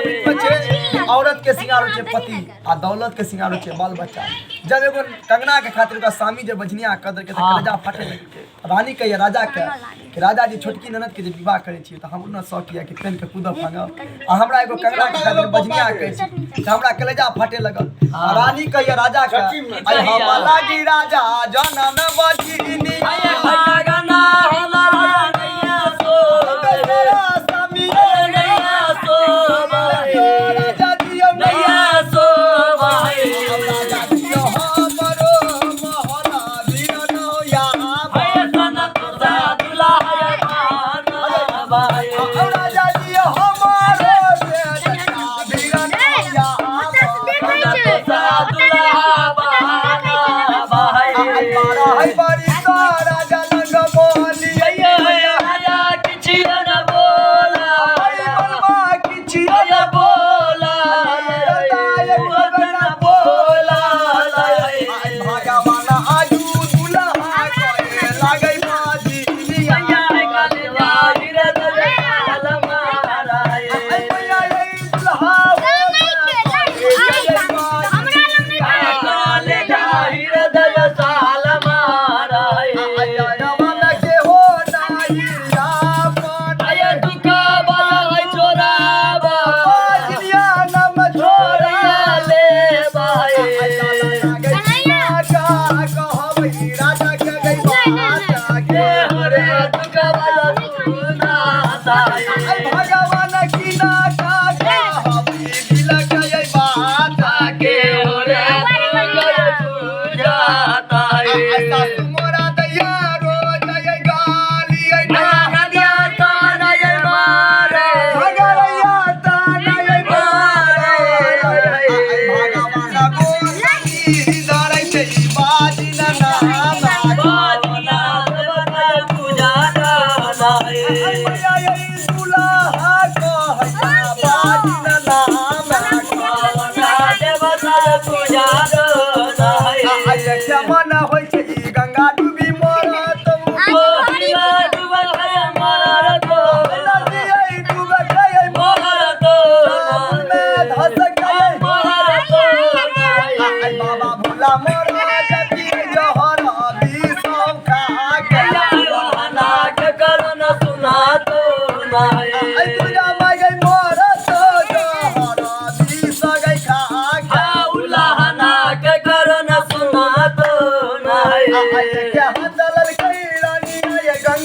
औरत के सिंगार होचे पति आ दौलत के सिंगार होचे बाल बच्चा। जब एगो कंगना के खातिर का स्वामी जे बजनिया कदर के कलेजा फटे रानी के राजा के कि राजा जी छोटकी ननद के जे विवाह करे छी त हम न शौक किया कि पेन के कूदब भागब आ हमरा एगो कंगना के खातिर बजनिया कहै छी त हमरा कलेजा फटे लगल। रानी के राजा के आई हम लागी राजा जनम बजनी गाना होला नैया सो स्वामी नैया सो राजा दियो नैया सो भाई राजा दियो हमरो मोहला बीरन या भाई सन तुसा दुल्हा भाई राजा दियो हमरो बीरन या तुसा दुल्हा भाई भाई बड़ी राजा लंग बोली राजा किछि न बोला भाई बलवा किछि न बोला भगवान आजू दुल्हा करे लागै बाजी भैया कलेजा गिरत अलमारा भैया दुल्हा कलेजा गिरत साल मारा मन के हो नाही रापन दुख बाई छोराबा बाजिया नम छोरा ले भाई राजा के गई माता के हरे दुख वाला सुना भगवान की ना का हमी दिल के माता के हरे जाता है मोरा दैया रो जय गाली नदिया ताना ये मारे भगरैया ताना ये मारे भगवान बोली धरै छै बाजी ना पूजा ना भैया दुल्हा कहता बाजी ना देवता पूजा ना मन